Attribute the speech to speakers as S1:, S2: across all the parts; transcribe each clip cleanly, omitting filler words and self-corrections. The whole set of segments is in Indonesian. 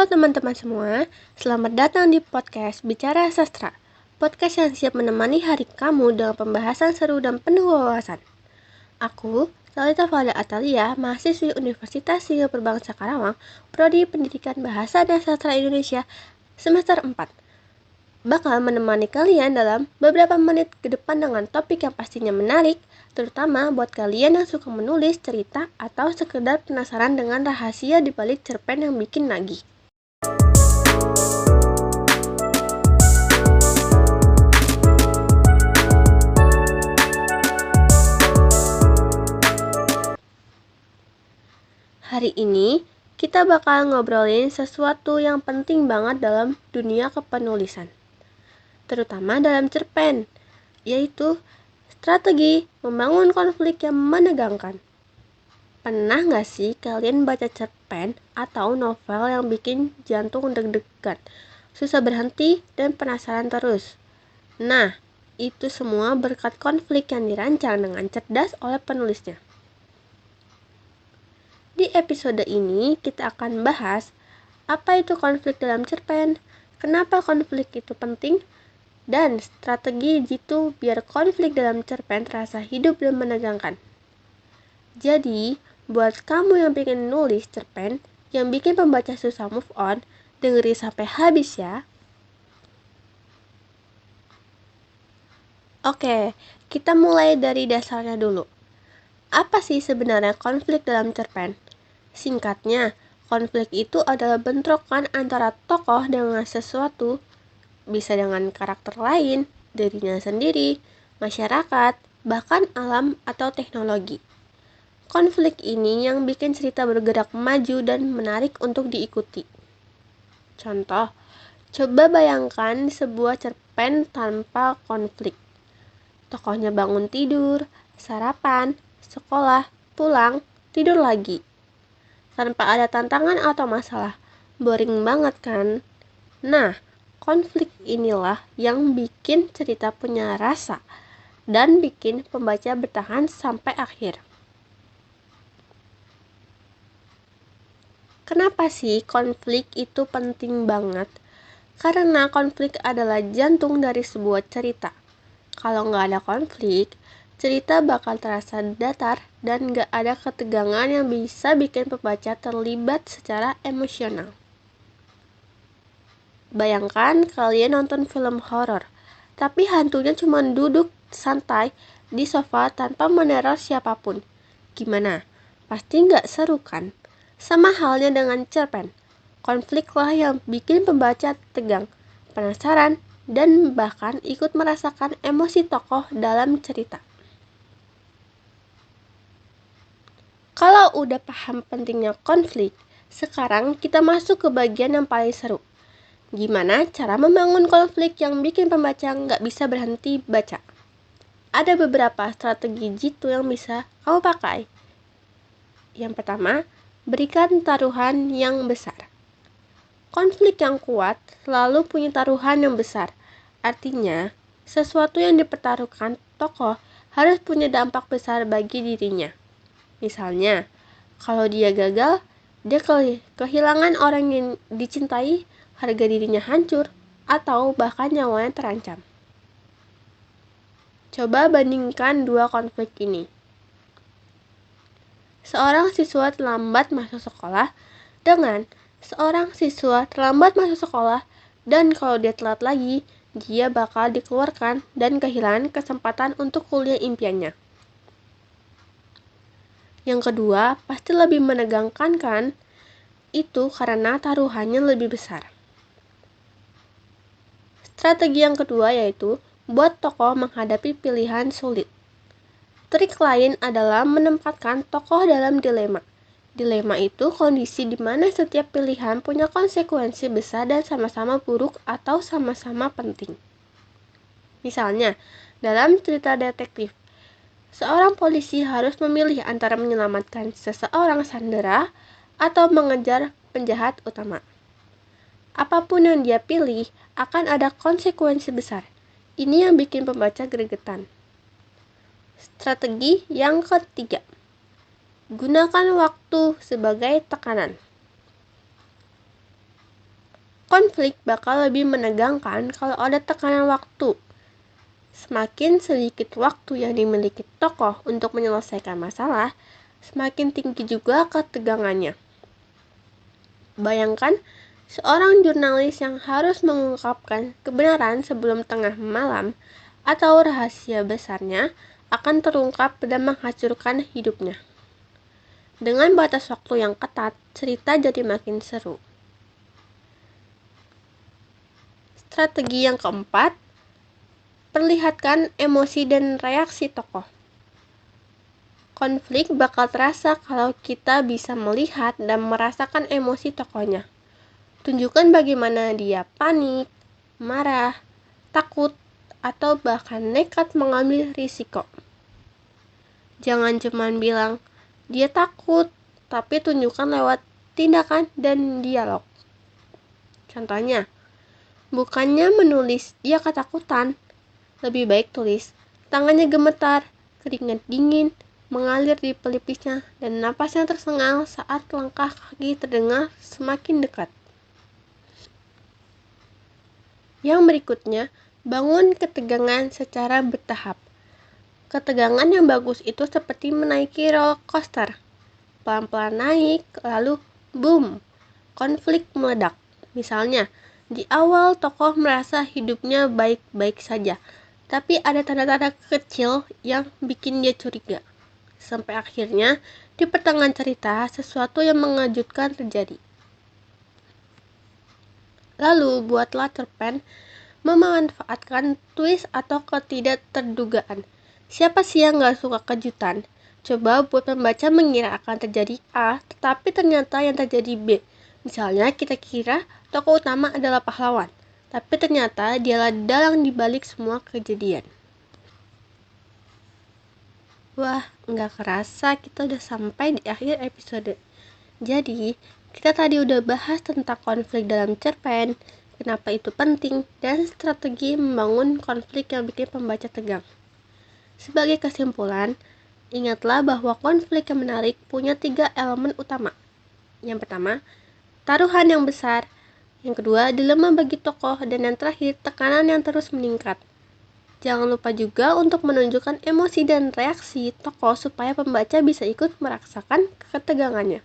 S1: Halo teman-teman semua, selamat datang di podcast Bicara Sastra. Podcast yang siap menemani hari kamu dengan pembahasan seru dan penuh wawasan. Aku, Salita Fada Atalia, mahasiswi Universitas Singapura Berbangsa Karawang, Prodi Pendidikan Bahasa dan Sastra Indonesia, semester 4. Bakal menemani kalian dalam beberapa menit ke depan dengan topik yang pastinya menarik, terutama buat kalian yang suka menulis cerita atau sekedar penasaran dengan rahasia di balik cerpen yang bikin nagih. Hari ini kita bakal ngobrolin sesuatu yang penting banget dalam dunia kepenulisan, terutama dalam cerpen, yaitu strategi membangun konflik yang menegangkan. Pernah nggak sih kalian baca cerpen atau novel yang bikin jantung deg-degan, susah berhenti dan penasaran terus? Nah, itu semua berkat konflik yang dirancang dengan cerdas oleh penulisnya. Di episode ini kita akan bahas apa itu konflik dalam cerpen, kenapa konflik itu penting, dan strategi jitu biar konflik dalam cerpen terasa hidup dan menegangkan. Jadi, buat kamu yang pengen nulis cerpen yang bikin pembaca susah move on, dengerin sampai habis ya. Oke, kita mulai dari dasarnya dulu. Apa sih sebenarnya konflik dalam cerpen? Singkatnya, konflik itu adalah bentrokan antara tokoh dengan sesuatu, bisa dengan karakter lain, dirinya sendiri, masyarakat, bahkan alam atau teknologi. Konflik ini yang bikin cerita bergerak maju dan menarik untuk diikuti. Contoh, coba bayangkan sebuah cerpen tanpa konflik. Tokohnya bangun tidur, sarapan, sekolah, pulang, tidur lagi. Tanpa ada tantangan atau masalah. Boring banget kan? Nah, konflik inilah yang bikin cerita punya rasa dan bikin pembaca bertahan sampai akhir. Kenapa sih konflik itu penting banget? Karena konflik adalah jantung dari sebuah cerita. Kalau nggak ada konflik, cerita bakal terasa datar dan gak ada ketegangan yang bisa bikin pembaca terlibat secara emosional. Bayangkan kalian nonton film horor, tapi hantunya cuma duduk santai di sofa tanpa meneror siapapun. Gimana? Pasti gak seru kan? Sama halnya dengan cerpen. Konfliklah yang bikin pembaca tegang, penasaran, dan bahkan ikut merasakan emosi tokoh dalam cerita. Kalau udah paham pentingnya konflik, sekarang kita masuk ke bagian yang paling seru. Gimana cara membangun konflik yang bikin pembaca nggak bisa berhenti baca? Ada beberapa strategi jitu yang bisa kamu pakai. Yang pertama, berikan taruhan yang besar. Konflik yang kuat selalu punya taruhan yang besar. Artinya, sesuatu yang dipertaruhkan tokoh harus punya dampak besar bagi dirinya. Misalnya, kalau dia gagal, dia kehilangan orang yang dicintai, harga dirinya hancur, atau bahkan nyawanya terancam. Coba bandingkan dua konflik ini. Seorang siswa terlambat masuk sekolah dengan seorang siswa terlambat masuk sekolah dan kalau dia telat lagi, dia bakal dikeluarkan dan kehilangan kesempatan untuk kuliah impiannya. Yang kedua, pasti lebih menegangkan kan? Itu karena taruhannya lebih besar. Strategi yang kedua yaitu buat tokoh menghadapi pilihan sulit. Trik lain adalah menempatkan tokoh dalam dilema. Dilema itu kondisi di mana setiap pilihan punya konsekuensi besar dan sama-sama buruk atau sama-sama penting. Misalnya, dalam cerita detektif, seorang polisi harus memilih antara menyelamatkan seseorang sandera atau mengejar penjahat utama. Apapun yang dia pilih akan ada konsekuensi besar. Ini yang bikin pembaca gregetan. Strategi yang ketiga, gunakan waktu sebagai tekanan. Konflik bakal lebih menegangkan kalau ada tekanan waktu. Semakin sedikit waktu yang dimiliki tokoh untuk menyelesaikan masalah, semakin tinggi juga ketegangannya. Bayangkan seorang jurnalis yang harus mengungkapkan kebenaran sebelum tengah malam atau rahasia besarnya akan terungkap dan menghancurkan hidupnya. Dengan batas waktu yang ketat, cerita jadi makin seru. Strategi yang keempat, perlihatkan emosi dan reaksi tokoh. Konflik bakal terasa kalau kita bisa melihat dan merasakan emosi tokohnya. Tunjukkan bagaimana dia panik, marah, takut, atau bahkan nekat mengambil risiko. Jangan cuma bilang, dia takut, tapi tunjukkan lewat tindakan dan dialog. Contohnya, bukannya menulis dia ketakutan, lebih baik tulis, tangannya gemetar, keringat dingin, mengalir di pelipisnya, dan napasnya tersengal saat langkah kaki terdengar semakin dekat. Yang berikutnya, bangun ketegangan secara bertahap. Ketegangan yang bagus itu seperti menaiki roller coaster. Pelan-pelan naik, lalu boom, konflik meledak. Misalnya, di awal tokoh merasa hidupnya baik-baik saja, tapi ada tanda-tanda kecil yang bikin dia curiga. Sampai akhirnya, di pertengahan cerita, sesuatu yang mengejutkan terjadi. Lalu, buatlah cerpen memanfaatkan twist atau ketidakterdugaan. Siapa sih yang gak suka kejutan? Coba buat pembaca mengira akan terjadi A, tetapi ternyata yang terjadi B. Misalnya kita kira tokoh utama adalah pahlawan, tapi ternyata dialah dalang dibalik semua kejadian. Wah, nggak kerasa kita udah sampai di akhir episode. Jadi, kita tadi udah bahas tentang konflik dalam cerpen, kenapa itu penting, dan strategi membangun konflik yang bikin pembaca tegang. Sebagai kesimpulan, ingatlah bahwa konflik yang menarik punya 3 elemen utama. Yang pertama, taruhan yang besar. Yang kedua, dilema bagi tokoh. Dan yang terakhir, tekanan yang terus meningkat. Jangan lupa juga untuk menunjukkan emosi dan reaksi tokoh supaya pembaca bisa ikut merasakan ketegangannya.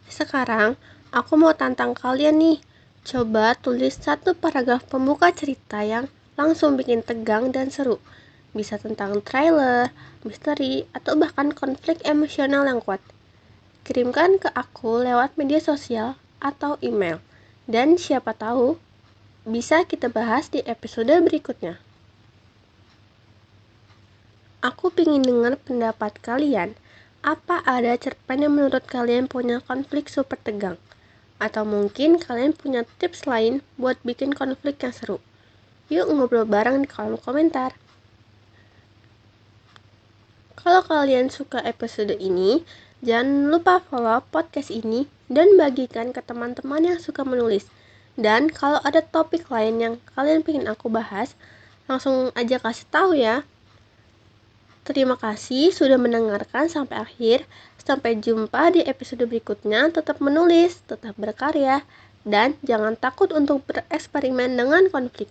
S1: Sekarang, aku mau tantang kalian nih. Coba tulis 1 paragraf pembuka cerita yang langsung bikin tegang dan seru. Bisa tentang trailer, misteri, atau bahkan konflik emosional yang kuat. Kirimkan ke aku lewat media sosial atau email. Dan siapa tahu, bisa kita bahas di episode berikutnya. Aku pengen dengar pendapat kalian. Apa ada cerpen yang menurut kalian punya konflik super tegang? Atau mungkin kalian punya tips lain buat bikin konflik yang seru? Yuk ngobrol bareng di kolom komentar. Kalau kalian suka episode ini, jangan lupa follow podcast ini dan bagikan ke teman-teman yang suka menulis. Dan kalau ada topik lain yang kalian pengen aku bahas, langsung aja kasih tahu ya. Terima kasih sudah mendengarkan sampai akhir. Sampai jumpa di episode berikutnya. Tetap menulis, tetap berkarya, dan jangan takut untuk bereksperimen dengan konflik.